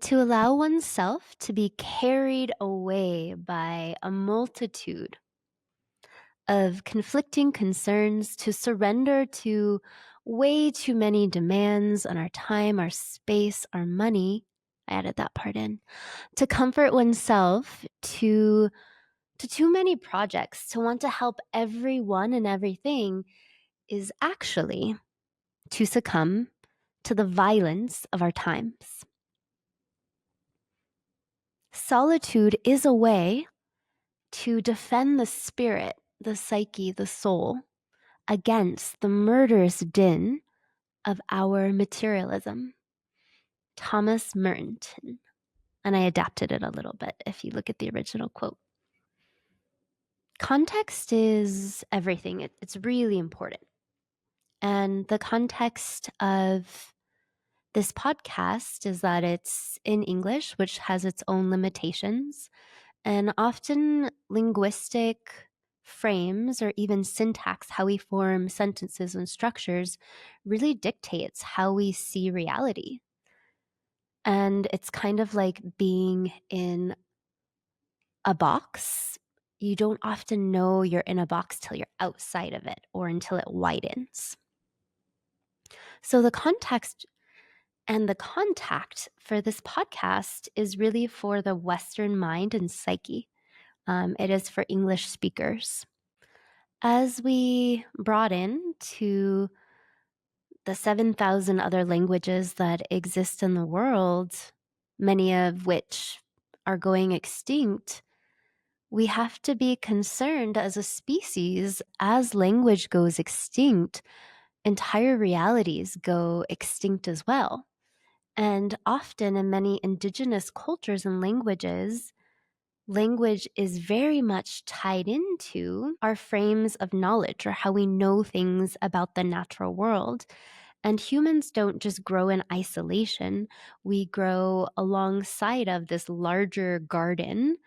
to allow oneself to be carried away by a multitude of conflicting concerns, to surrender to way too many demands on our time, our space, our money. I added that part in. To comfort oneself to too many projects, to want to help everyone and everything is actually to succumb to the violence of our times. Solitude is a way to defend the spirit, the psyche, the soul against the murderous din of our materialism. Thomas Merton. And I adapted it a little bit if you look at the original quote. Context is everything. It's really important. And the context of this podcast is that it's in English, which has its own limitations. And often linguistic frames or even syntax, how we form sentences and structures, really dictates how we see reality. And it's kind of like being in a box. You don't often know you're in a box till you're outside of it or until it widens. So the context and the contact for this podcast is really for the Western mind and psyche. It is for English speakers. As we broaden to the 7,000 other languages that exist in the world, many of which are going extinct, we have to be concerned as a species, as language goes extinct, entire realities go extinct as well. And often in many indigenous cultures and languages, language is very much tied into our frames of knowledge or how we know things about the natural world. And humans don't just grow in isolation. We grow alongside of this larger garden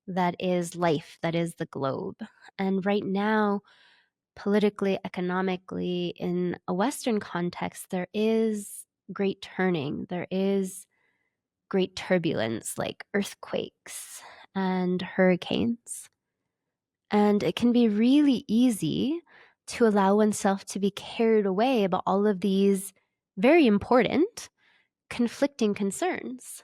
that is life, that is the globe. And right now, politically, economically, in a Western context, there is great turning. There is great turbulence like earthquakes and hurricanes. And it can be really easy to allow oneself to be carried away by all of these very important conflicting concerns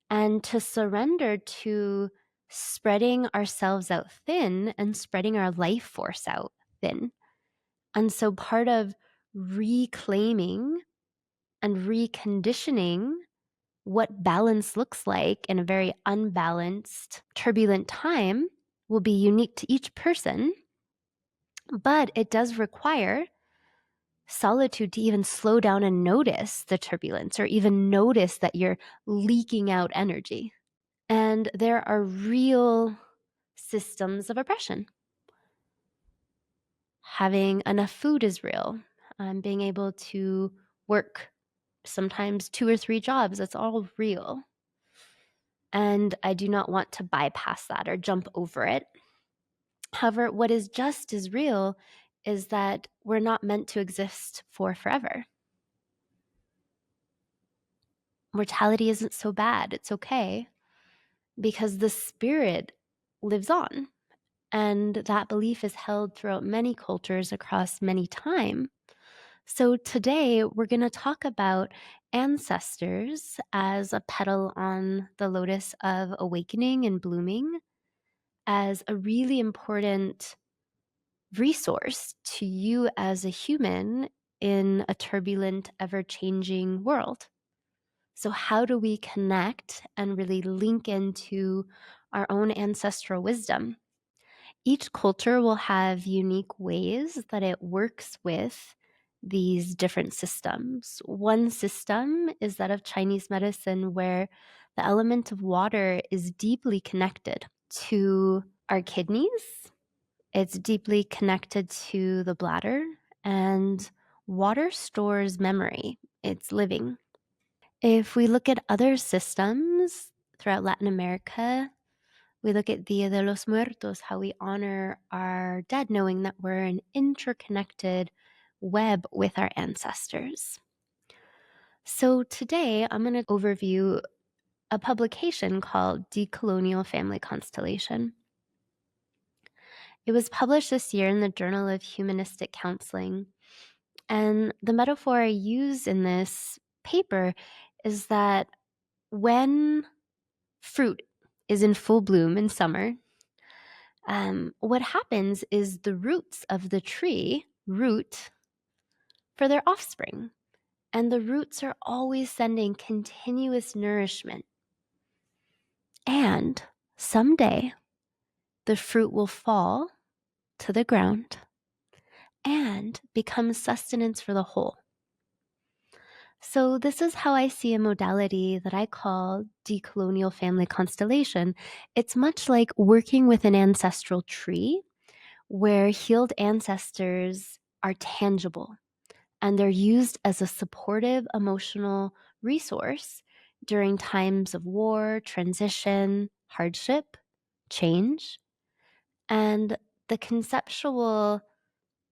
and to surrender to spreading ourselves out thin and spreading our life force out thin. And so part of reclaiming and reconditioning what balance looks like in a very unbalanced, turbulent time will be unique to each person, but it does require solitude to even slow down and notice the turbulence or even notice that you're leaking out energy. And there are real systems of oppression. Having enough food is real. Being able to work sometimes 2 or 3 jobs, that's all real. And I do not want to bypass that or jump over it. However, what is just as real is that we're not meant to exist for forever. Mortality isn't so bad. It's okay because the spirit lives on. And that belief is held throughout many cultures across many time. So today we're going to talk about ancestors as a petal on the lotus of awakening and blooming, as a really important resource to you as a human in a turbulent, ever-changing world. So how do we connect and really link into our own ancestral wisdom? Each culture will have unique ways that it works with these different systems. One system is that of Chinese medicine, where the element of water is deeply connected to our kidneys. It's deeply connected to the bladder, and water stores memory. It's living. If we look at other systems throughout Latin America, we look at Dia de los Muertos, how we honor our dead, knowing that we're an interconnected web with our ancestors. So today I'm going to overview a publication called Decolonial Family Constellation. It was published this year in the Journal of Humanistic Counseling. And the metaphor I use in this paper is that when fruit is in full bloom in summer, what happens is the roots of the tree root for their offspring. And the roots are always sending continuous nourishment. And someday, the fruit will fall to the ground and become sustenance for the whole. So this is how I see a modality that I call decolonial family constellation. It's much like working with an ancestral tree where healed ancestors are tangible and they're used as a supportive emotional resource during times of war, transition, hardship, change. And the conceptual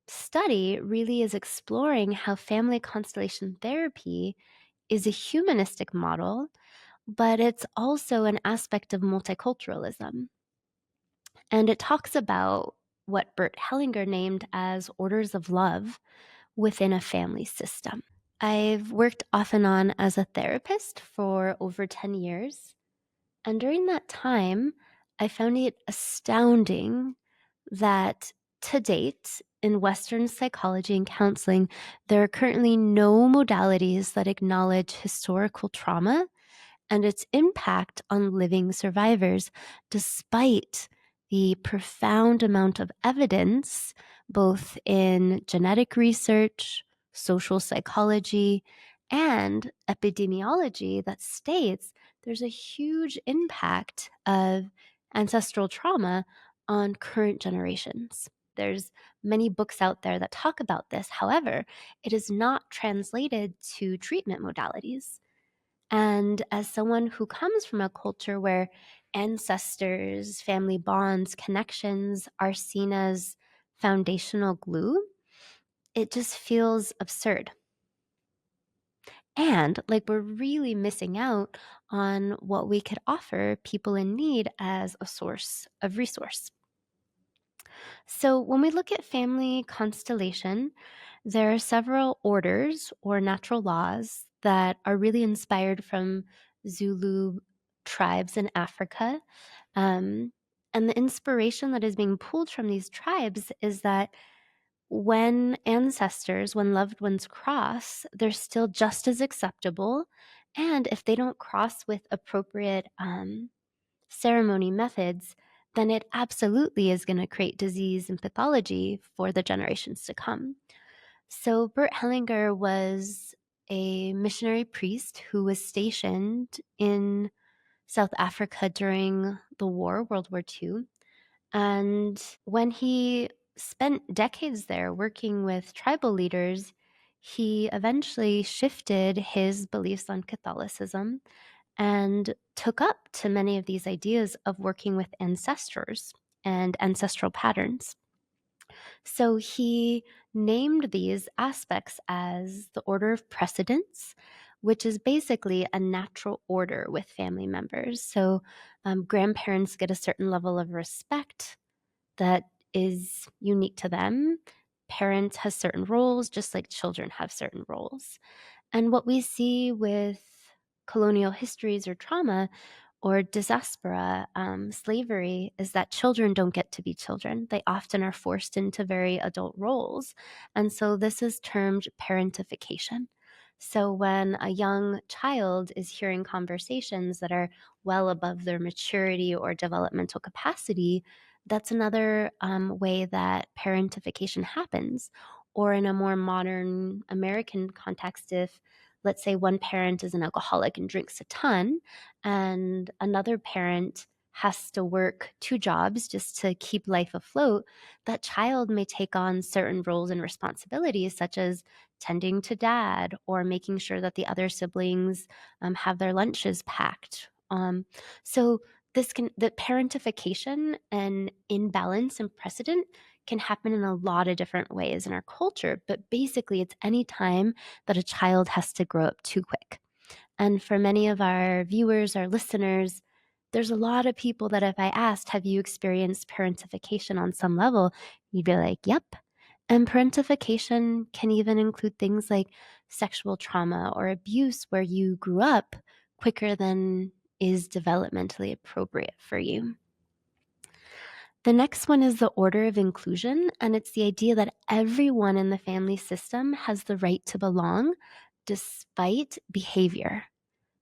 study really is exploring how family constellation therapy is a humanistic model, but it's also an aspect of multiculturalism. And it talks about what Bert Hellinger named as orders of love within a family system. I've worked off and on as a therapist for over 10 years. And during that time, I found it astounding that to date, in Western psychology and counseling, there are currently no modalities that acknowledge historical trauma and its impact on living survivors, despite the profound amount of evidence, both in genetic research, social psychology, and epidemiology, that states there's a huge impact of ancestral trauma on current generations. There's many books out there that talk about this. However, it is not translated to treatment modalities. And as someone who comes from a culture where ancestors, family bonds, connections are seen as foundational glue, it just feels absurd. And like we're really missing out on what we could offer people in need as a source of resource. So when we look at family constellation, there are several orders or natural laws that are really inspired from Zulu tribes in Africa. And the inspiration that is being pulled from these tribes is that when ancestors, when loved ones cross, they're still just as acceptable. And if they don't cross with appropriate ceremony methods, then it absolutely is going to create disease and pathology for the generations to come. So Bert Hellinger was a missionary priest who was stationed in South Africa during the war, World War II. And when he spent decades there working with tribal leaders, he eventually shifted his beliefs on Catholicism and took up to many of these ideas of working with ancestors and ancestral patterns. So he named these aspects as the order of precedence, which is basically a natural order with family members. So grandparents get a certain level of respect that is unique to them. Parents have certain roles, just like children have certain roles. And what we see with colonial histories or trauma or diaspora, slavery, is that children don't get to be children. They often are forced into very adult roles. And so this is termed parentification. So when a young child is hearing conversations that are well above their maturity or developmental capacity, that's another way that parentification happens. Or in a more modern American context, if let's say one parent is an alcoholic and drinks a ton, and another parent has to work two jobs just to keep life afloat, that child may take on certain roles and responsibilities, such as tending to dad or making sure that the other siblings have their lunches packed. So the parentification and imbalance and precedent can happen in a lot of different ways in our culture, but basically it's any time that a child has to grow up too quick. And for many of our viewers, our listeners, there's a lot of people that if I asked, have you experienced parentification on some level? You'd be like, yep. And parentification can even include things like sexual trauma or abuse where you grew up quicker than is developmentally appropriate for you. The next one is the order of inclusion, and it's the idea that everyone in the family system has the right to belong despite behavior.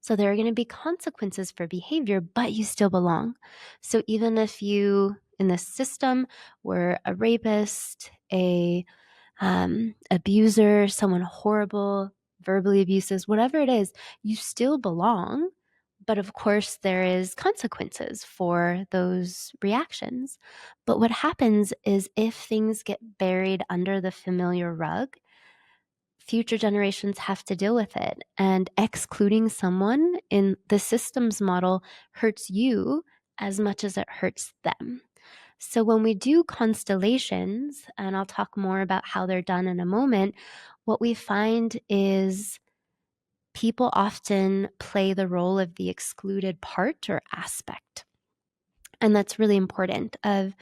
So there are going to be consequences for behavior, but you still belong. So even if you in this system were a rapist, a abuser, someone horrible, verbally abuses, whatever it is, you still belong. But of course, there is consequences for those reactions. But what happens is if things get buried under the familiar rug, future generations have to deal with it. And excluding someone in the systems model hurts you as much as it hurts them. So when we do constellations, and I'll talk more about how they're done in a moment, what we find is people often play the role of the excluded part or aspect. And that's really important of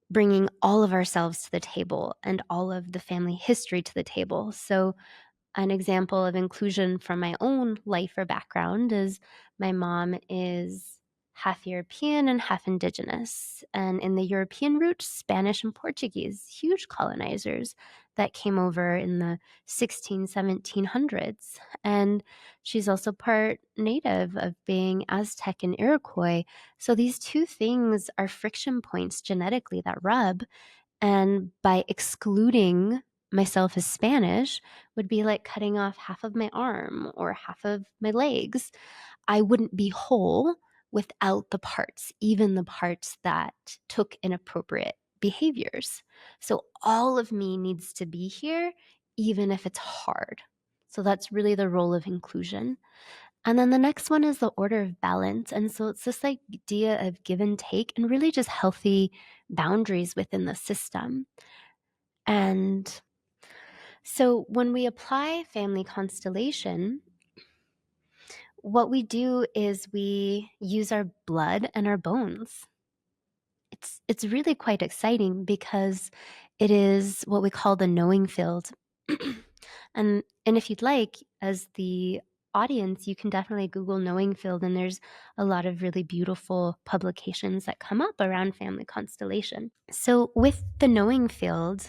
bringing all of ourselves to the table and all of the family history to the table. So an example of inclusion from my own life or background is my mom is half European and half indigenous. And in the European route, Spanish and Portuguese, huge colonizers that came over in the 1700s. And she's also part native of being Aztec and Iroquois. So these two things are friction points genetically that rub. And by excluding myself as Spanish would be like cutting off half of my arm or half of my legs. I wouldn't be whole without the parts, even the parts that took inappropriate behaviors. So all of me needs to be here, even if it's hard. So that's really the role of inclusion. And then the next one is the order of balance. And so it's this idea of give and take and really just healthy boundaries within the system. And so when we apply family constellation, what we do is we use our blood and our bones. It's really quite exciting because it is what we call the knowing field. and if you'd like, as the audience, you can definitely Google knowing field, and there's a lot of really beautiful publications that come up around family constellation. So with the knowing field,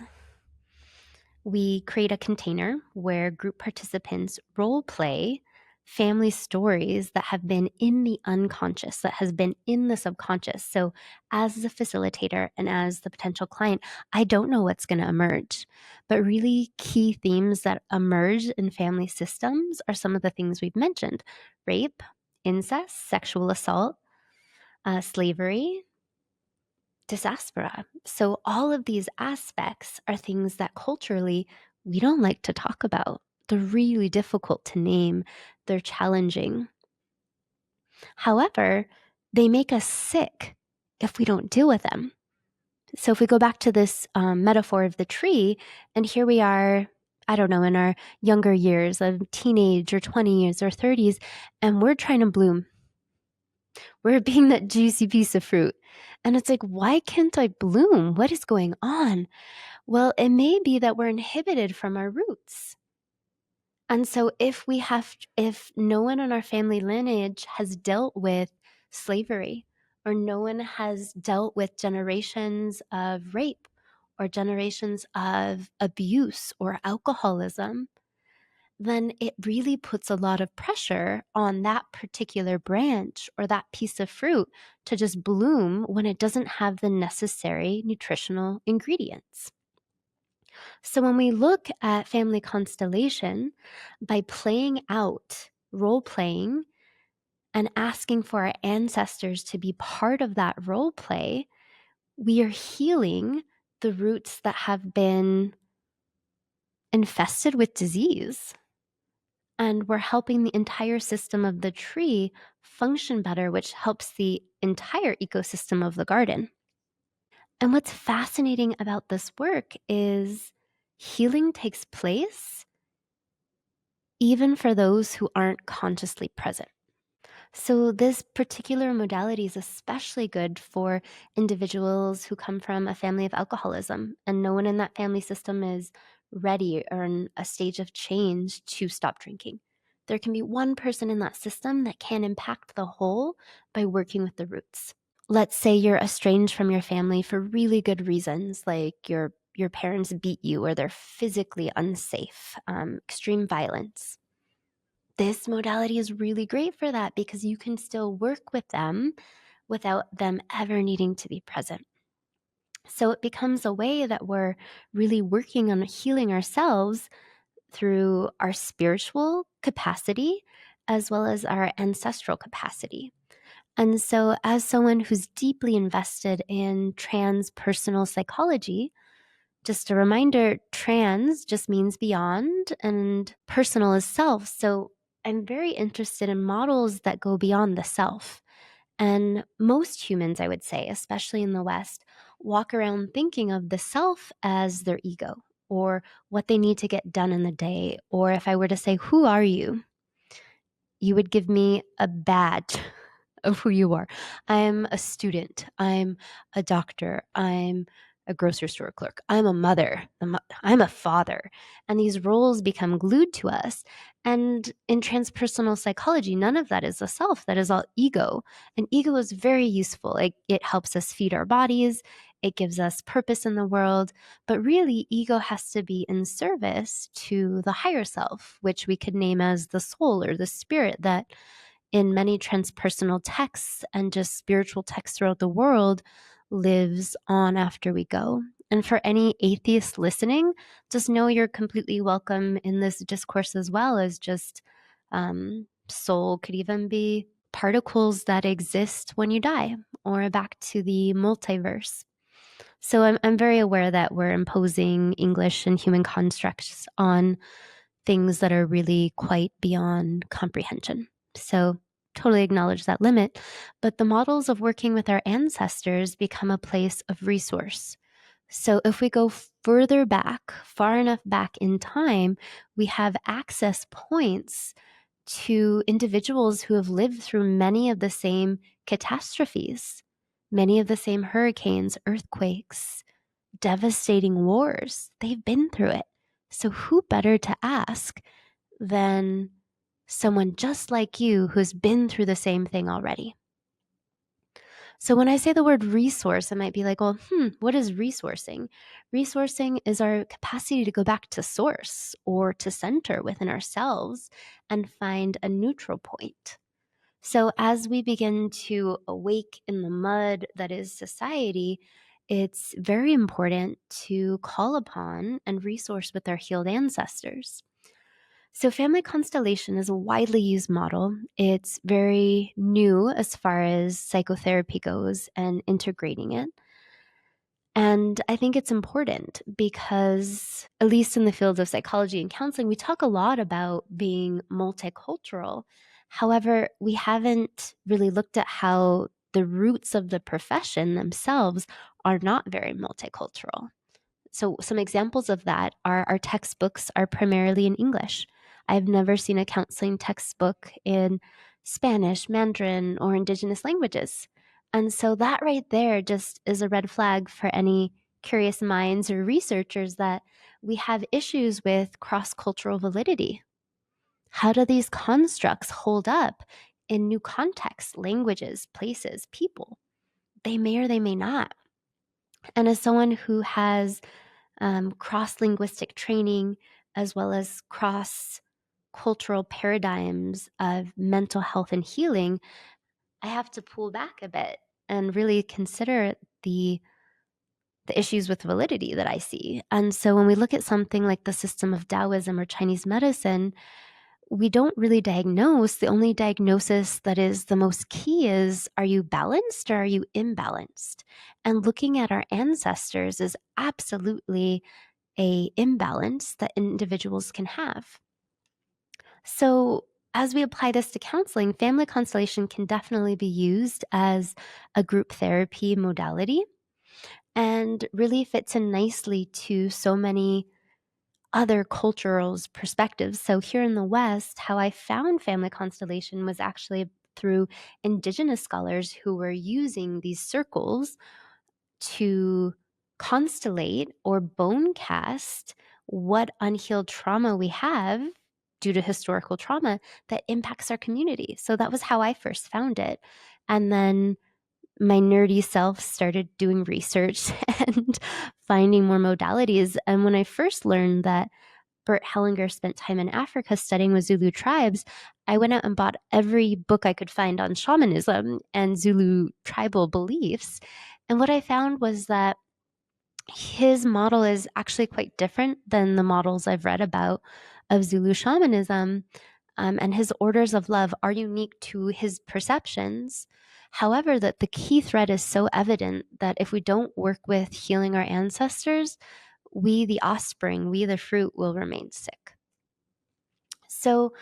we create a container where group participants role play family stories that have been in the unconscious, that has been in the subconscious. So as the facilitator and as the potential client, I don't know what's going to emerge, but really key themes that emerge in family systems are some of the things we've mentioned: rape, incest, sexual assault, slavery, diaspora. So all of these aspects are things that culturally we don't like to talk about. They're really difficult to name. They're challenging. However, they make us sick if we don't deal with them. So if we go back to this metaphor of the tree, and here we are, I don't know, in our younger years of teenage or 20s or 30s, and we're trying to bloom. We're being that juicy piece of fruit. And it's like, why can't I bloom? What is going on? Well, it may be that we're inhibited from our roots. And so if no one in our family lineage has dealt with slavery, or no one has dealt with generations of rape or generations of abuse or alcoholism, then it really puts a lot of pressure on that particular branch or that piece of fruit to just bloom when it doesn't have the necessary nutritional ingredients. So when we look at family constellation, by playing out, role playing, and asking for our ancestors to be part of that role play, we are healing the roots that have been infested with disease. And we're helping the entire system of the tree function better, which helps the entire ecosystem of the garden. And what's fascinating about this work is healing takes place even for those who aren't consciously present. So, this particular modality is especially good for individuals who come from a family of alcoholism and no one in that family system is ready or in a stage of change to stop drinking. There can be one person in that system that can impact the whole by working with the roots. Let's say you're estranged from your family for really good reasons, like your parents beat you or they're physically unsafe, extreme violence. This modality is really great for that because you can still work with them without them ever needing to be present. So it becomes a way that we're really working on healing ourselves through our spiritual capacity as well as our ancestral capacity. And so, as someone who's deeply invested in transpersonal psychology, just a reminder, trans just means beyond and personal is self. So I'm very interested in models that go beyond the self. And most humans, I would say, especially in the West, walk around thinking of the self as their ego or what they need to get done in the day. Or if I were to say, who are you? You would give me a badge of who you are. I'm a student. I'm a doctor. I'm a grocery store clerk. I'm a mother. I'm a father. And these roles become glued to us. And in transpersonal psychology, none of that is a self. That is all ego. And ego is very useful. It helps us feed our bodies. It gives us purpose in the world. But really, ego has to be in service to the higher self, which we could name as the soul or the spirit that in many transpersonal texts and just spiritual texts throughout the world lives on after we go. And for any atheist listening, just know you're completely welcome in this discourse as well as just soul could even be particles that exist when you die or back to the multiverse. So I'm very aware that we're imposing English and human constructs on things that are really quite beyond comprehension. So totally acknowledge that limit. But the models of working with our ancestors become a place of resource. So if we go further back, far enough back in time, we have access points to individuals who have lived through many of the same catastrophes, many of the same hurricanes, earthquakes, devastating wars. They've been through it. So, who better to ask than someone just like you who's been through the same thing already? So, when I say the word resource, I might be like, well, what is resourcing? Resourcing is our capacity to go back to source or to center within ourselves and find a neutral point. So, as we begin to awake in the mud that is society, it's very important to call upon and resource with our healed ancestors. So, family constellation is a widely used model. It's very new as far as psychotherapy goes and integrating it. And I think it's important because, at least in the field of psychology and counseling, we talk a lot about being multicultural. However, we haven't really looked at how the roots of the profession themselves are not very multicultural. So, some examples of that are our textbooks are primarily in English. I've never seen a counseling textbook in Spanish, Mandarin, or Indigenous languages. And so, that right there just is a red flag for any curious minds or researchers that we have issues with cross cultural validity. How do these constructs hold up in new contexts, languages, places, people? They may or they may not. And as someone who has cross linguistic training, as well as cross cultural paradigms of mental health and healing, I have to pull back a bit and really consider the issues with validity that I see. And so when we look at something like the system of Taoism or Chinese medicine, we don't really diagnose. The only diagnosis that is the most key is, are you balanced or are you imbalanced? And looking at our ancestors is absolutely a imbalance that individuals can have. So as we apply this to counseling, family constellation can definitely be used as a group therapy modality and really fits in nicely to so many other cultures' perspectives. So here in the West, how I found family constellation was actually through indigenous scholars who were using these circles to constellate or bone cast what unhealed trauma we have due to historical trauma that impacts our community. So that was how I first found it. And then my nerdy self started doing research and finding more modalities. And when I first learned that Bert Hellinger spent time in Africa studying with Zulu tribes, I went out and bought every book I could find on shamanism and Zulu tribal beliefs. And what I found was that his model is actually quite different than the models I've read about of Zulu shamanism. And his orders of love are unique to his perceptions. However, that the key thread is so evident that if we don't work with healing our ancestors, we, the offspring, we, the fruit, will remain sick. So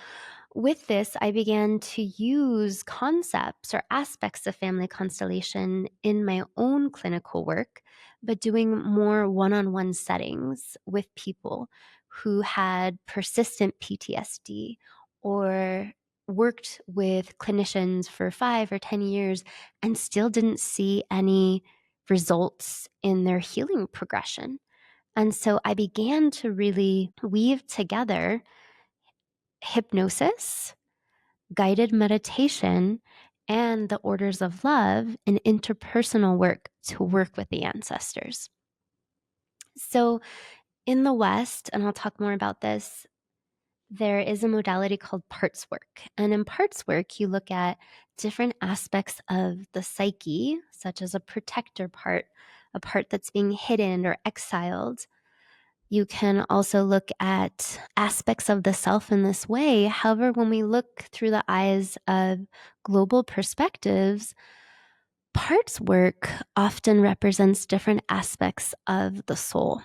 with this, I began to use concepts or aspects of family constellation in my own clinical work, but doing more one-on-one settings with people who had persistent PTSD or worked with clinicians for 5 or 10 years and still didn't see any results in their healing progression. And so I began to really weave together hypnosis, guided meditation, and the orders of love and interpersonal work to work with the ancestors. So in the West, and I'll talk more about this, there is a modality called parts work. And in parts work, you look at different aspects of the psyche, such as a protector part, a part that's being hidden or exiled. You can also look at aspects of the self in this way. However, when we look through the eyes of global perspectives, parts work often represents different aspects of the soul.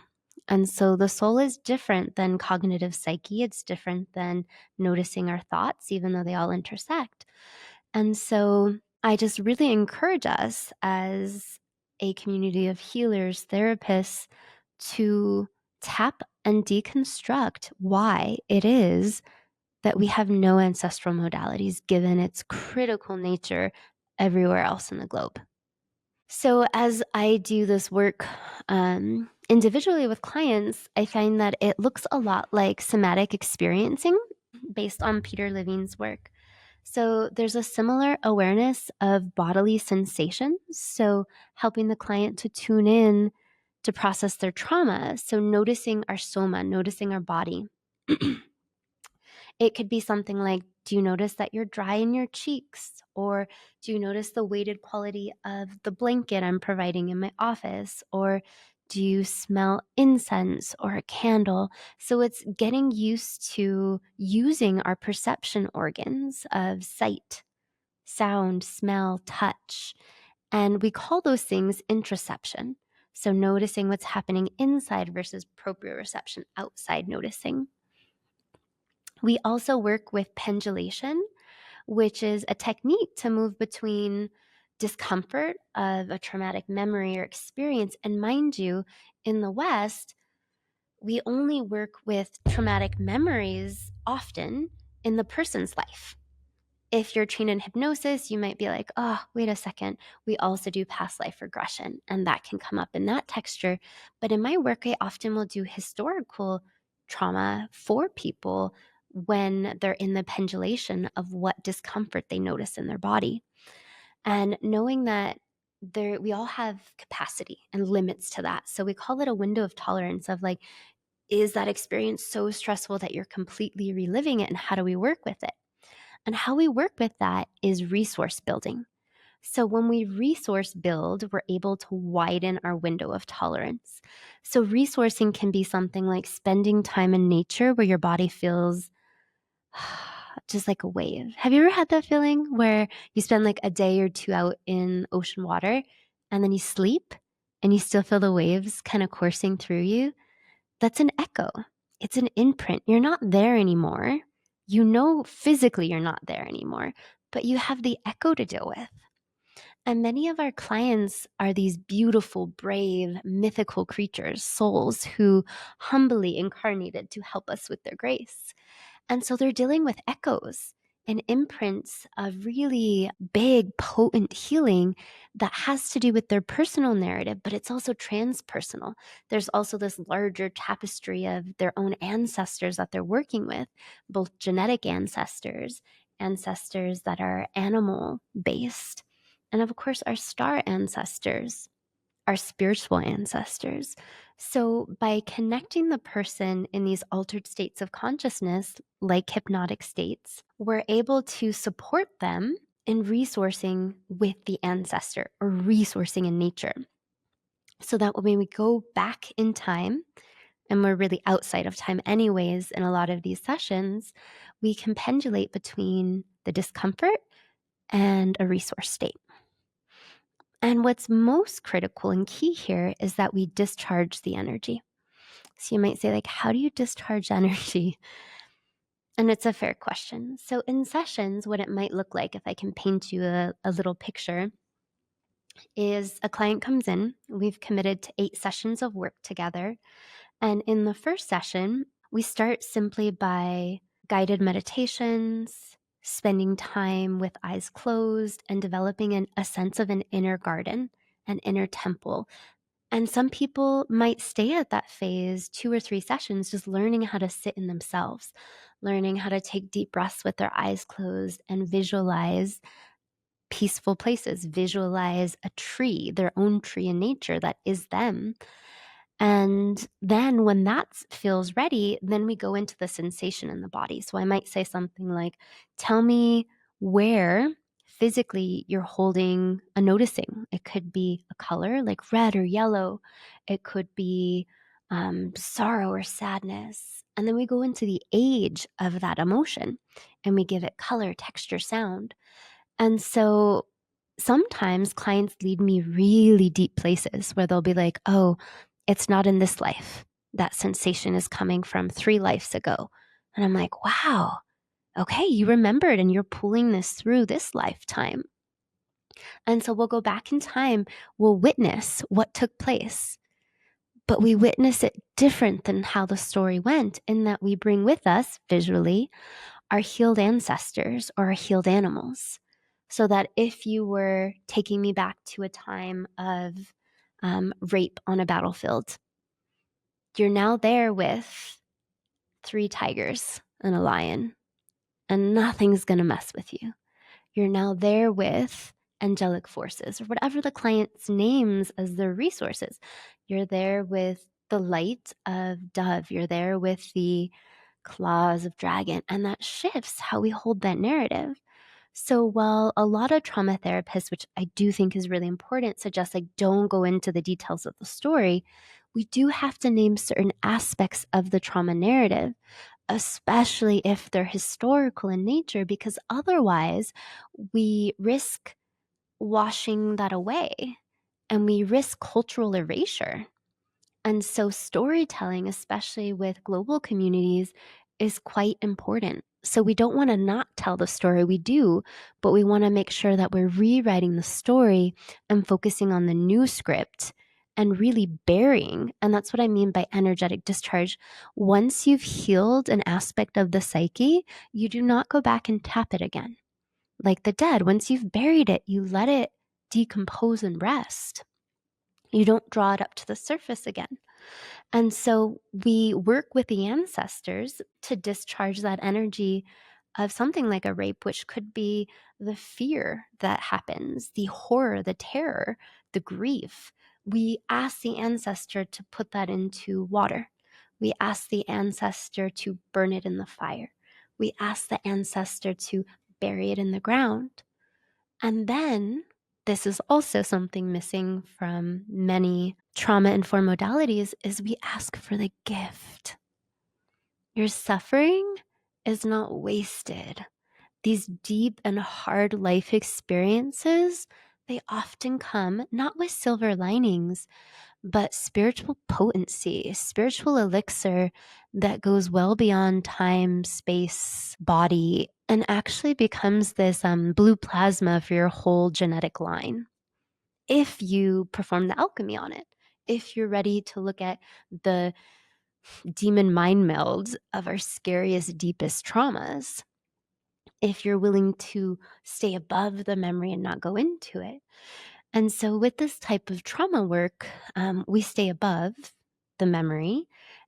And so the soul is different than cognitive psyche. It's different than noticing our thoughts, even though they all intersect. And so I just really encourage us as a community of healers, therapists, to tap and deconstruct why it is that we have no ancestral modalities given its critical nature everywhere else in the globe. So as I do this work individually with clients, I find that it looks a lot like somatic experiencing based on Peter Levine's work. So there's a similar awareness of bodily sensations. So helping the client to tune in to process their trauma. So noticing our soma, noticing our body. It could be something like, do you notice that you're dry in your cheeks? Or do you notice the weighted quality of the blanket I'm providing in my office? Or do you smell incense or a candle? So it's getting used to using our perception organs of sight, sound, smell, touch. And we call those things introception. So noticing what's happening inside versus proprioception, outside noticing. We also work with pendulation, which is a technique to move between discomfort of a traumatic memory or experience. And mind you, in the West, we only work with traumatic memories often in the person's life. If you're trained in hypnosis, you might be like, oh, wait a second. We also do past life regression, and that can come up in that texture. But in my work, I often will do historical trauma for people when they're in the pendulation of what discomfort they notice in their body. And knowing that we all have capacity and limits to that. So we call it a window of tolerance of like, is that experience so stressful that you're completely reliving it? And how do we work with it? And how we work with that is resource building. So when we resource build, we're able to widen our window of tolerance. So resourcing can be something like spending time in nature where your body feels just like a wave. Have you ever had that feeling where you spend like a day or two out in ocean water and then you sleep and you still feel the waves kind of coursing through you? That's an echo. It's an imprint. You're not there anymore. You know physically you're not there anymore, but you have the echo to deal with. And many of our clients are these beautiful, brave, mythical creatures, souls who humbly incarnated to help us with their grace. And so they're dealing with echoes and imprints of really big, potent healing that has to do with their personal narrative, but it's also transpersonal. There's also this larger tapestry of their own ancestors that they're working with, both genetic ancestors, ancestors that are animal based, and of course, our star ancestors, our spiritual ancestors. So, by connecting the person in these altered states of consciousness, like hypnotic states, we're able to support them in resourcing with the ancestor or resourcing in nature. So that when we go back in time, and we're really outside of time anyways in a lot of these sessions, we can pendulate between the discomfort and a resource state. And what's most critical and key here is that we discharge the energy. So you might say, like, how do you discharge energy? And it's a fair question. So in sessions, what it might look like, if I can paint you a little picture, is a client comes in, we've committed to 8 sessions of work together. And in the first session, we start simply by guided meditations, spending time with eyes closed, and developing a sense of an inner garden, an inner temple. And some people might stay at that phase 2 or 3 sessions, just learning how to sit in themselves, learning how to take deep breaths with their eyes closed and visualize peaceful places, visualize a tree, their own tree in nature that is them. And then when that feels ready, then we go into the sensation in the body. So I might say something like, tell me where physically you're holding a noticing. It could be a color like red or yellow. It could be sorrow or sadness. And then we go into the age of that emotion and we give it color, texture, sound. And so sometimes clients lead me really deep places where they'll be like, oh, it's not in this life. That sensation is coming from 3 lives ago. And I'm like, wow, okay, you remembered and you're pulling this through this lifetime. And so we'll go back in time, we'll witness what took place, but we witness it different than how the story went, in that we bring with us visually our healed ancestors or our healed animals. So that if you were taking me back to a time of rape on a battlefield, you're now there with 3 tigers and a lion, and nothing's going to mess with you. You're now there with angelic forces or whatever the client's names as their resources. You're there with the light of dove. You're there with the claws of dragon. And that shifts how we hold that narrative. So while a lot of trauma therapists, which I do think is really important, suggest like don't go into the details of the story, we do have to name certain aspects of the trauma narrative, especially if they're historical in nature, because otherwise we risk washing that away and we risk cultural erasure. And so storytelling, especially with global communities, is quite important. So we don't want to not tell the story, we do, but we want to make sure that we're rewriting the story and focusing on the new script and really burying. And that's what I mean by energetic discharge. Once you've healed an aspect of the psyche, you do not go back and tap it again. Like the dead, once you've buried it, you let it decompose and rest. You don't draw it up to the surface again. And so we work with the ancestors to discharge that energy of something like a rape, which could be the fear that happens, the horror, the terror, the grief. We ask the ancestor to put that into water. We ask the ancestor to burn it in the fire. We ask the ancestor to bury it in the ground. And then this is also something missing from many trauma-informed modalities, is we ask for the gift. Your suffering is not wasted. These deep and hard life experiences, they often come not with silver linings, but spiritual potency, spiritual elixir that goes well beyond time, space, body, and actually becomes this blue plasma for your whole genetic line. if you perform the alchemy on it, if you're ready to look at the demon mind meld of our scariest, deepest traumas, if you're willing to stay above the memory and not go into it. And so with this type of trauma work, we stay above the memory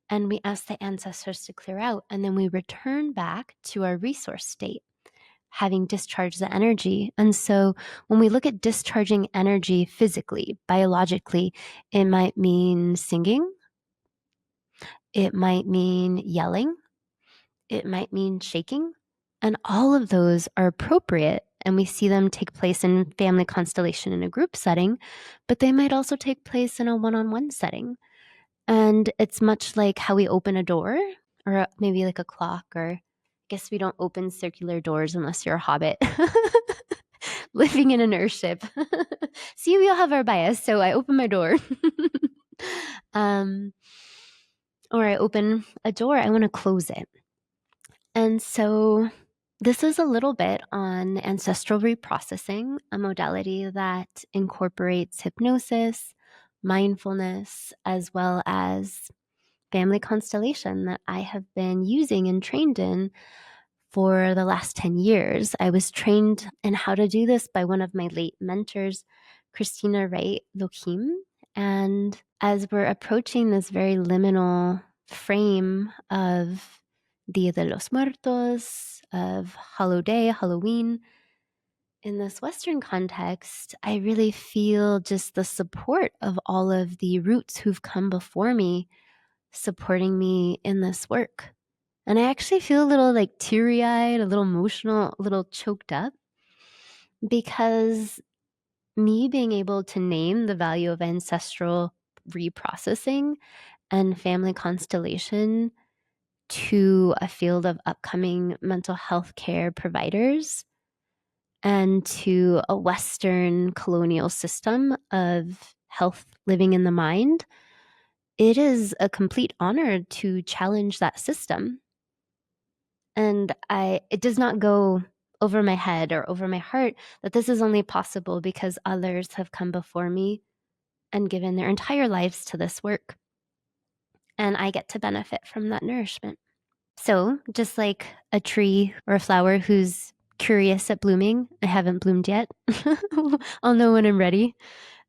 and we ask the ancestors to clear out, and then we return back to our resource state, having discharged the energy. And so when we look at discharging energy physically, biologically, it might mean singing, it might mean yelling, it might mean shaking, and all of those are appropriate. And we see them take place in family constellation in a group setting, but they might also take place in a one-on-one setting. And it's much like how we open a door, or maybe like a clock, or I guess we don't open circular doors unless you're a hobbit living in an earthship. See, we all have our bias, so I open my door. Or I open a door, I want to close it. And so this is a little bit on ancestral reprocessing, a modality that incorporates hypnosis, mindfulness, as well as family constellation that I have been using and trained in for the last 10 years. I was trained in how to do this by one of my late mentors, Christina Wright Lokim. And as we're approaching this very liminal frame of Dia de los Muertos, of Hallow Day, Halloween, in this Western context, I really feel just the support of all of the roots who've come before me, supporting me in this work. And I actually feel a little like teary-eyed, a little emotional, a little choked up, because me being able to name the value of ancestral reprocessing and family constellation to a field of upcoming mental health care providers and to a Western colonial system of health living in the mind, it is a complete honor to challenge that system. And it does not go over my head or over my heart that this is only possible because others have come before me and given their entire lives to this work. And I get to benefit from that nourishment. So just like a tree or a flower who's curious at blooming, I haven't bloomed yet. I'll know when I'm ready.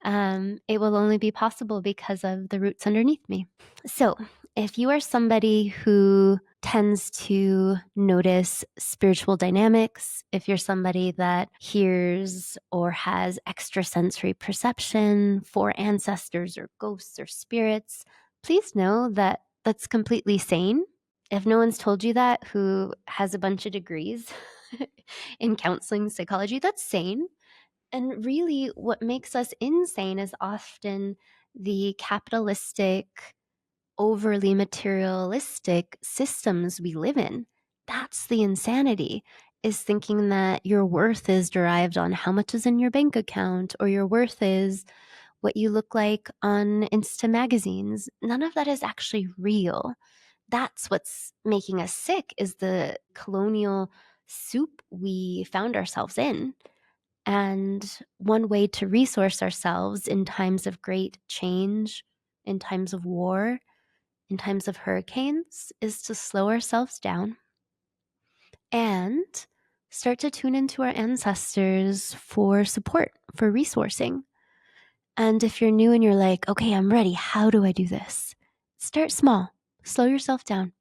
It will only be possible because of the roots underneath me. So if you are somebody who tends to notice spiritual dynamics, if you're somebody that hears or has extrasensory perception for ancestors or ghosts or spirits, please know that that's completely sane. If no one's told you that, who has a bunch of degrees in counseling psychology, that's sane. And really, what makes us insane is often the capitalistic, overly materialistic systems we live in. That's the insanity, is thinking that your worth is derived on how much is in your bank account, or your worth is what you look like on Insta magazines. None of that is actually real. That's what's making us sick, is the colonial soup we found ourselves in. And one way to resource ourselves in times of great change, in times of war, in times of hurricanes, is to slow ourselves down and start to tune into our ancestors for support, for resourcing. And if you're new and you're like, okay, I'm ready, how do I do this? Start small, slow yourself down.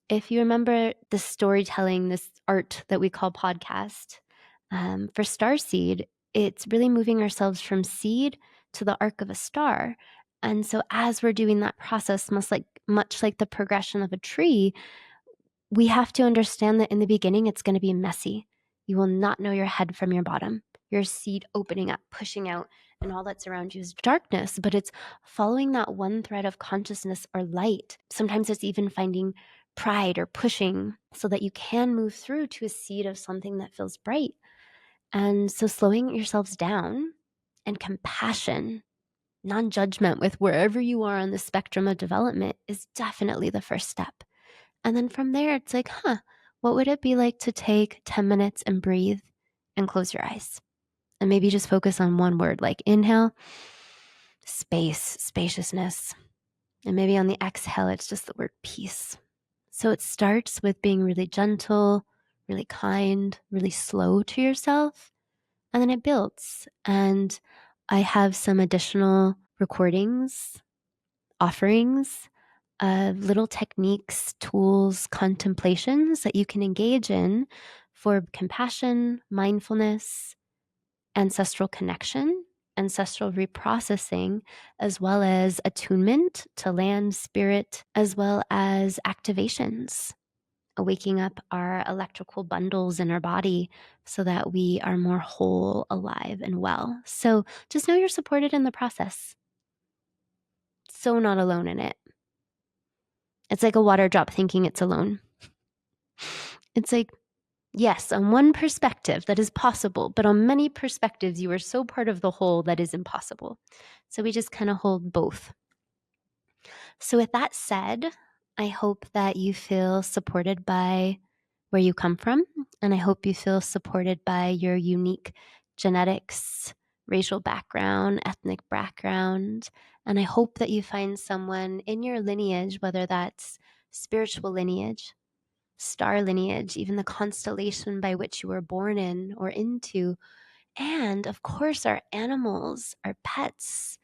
If you remember the storytelling, this art that we call podcast, for starseed, it's really moving ourselves from seed to the arc of a star. And so as we're doing that process, much like the progression of a tree, we have to understand that in the beginning, it's going to be messy. You will not know your head from your bottom. Your seed opening up, pushing out, and all that's around you is darkness, but it's following that one thread of consciousness or light. Sometimes it's even finding pride or pushing so that you can move through to a seed of something that feels bright. And so slowing yourselves down and compassion, non-judgment with wherever you are on the spectrum of development is definitely the first step. And then from there, it's like, what would it be like to take 10 minutes and breathe and close your eyes And maybe just focus on one word, like inhale, space, spaciousness. And maybe on the exhale, it's just the word peace. So it starts with being really gentle, really kind, really slow to yourself, and then it builds. And I have some additional recordings, offerings of little techniques, tools, contemplations that you can engage in for compassion, mindfulness, ancestral connection, ancestral reprocessing, as well as attunement to land, spirit, as well as activations, waking up our electrical bundles in our body so that we are more whole, alive, and well. So just know you're supported in the process. So not alone in it. It's like a water drop thinking it's alone. It's like, yes, on one perspective that is possible, but on many perspectives, you are so part of the whole that is impossible. So we just kind of hold both. So with that said, I hope that you feel supported by where you come from, and I hope you feel supported by your unique genetics, racial background, ethnic background, and I hope that you find someone in your lineage, whether that's spiritual lineage, star lineage, even the constellation by which you were born in or into, and of course our animals, our pets,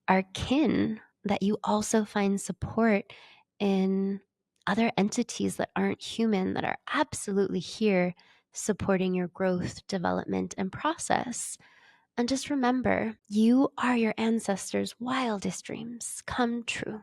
our kin, that you also find support in other entities that aren't human, that are absolutely here supporting your growth, development, and process. And just remember, you are your ancestors' wildest dreams come true.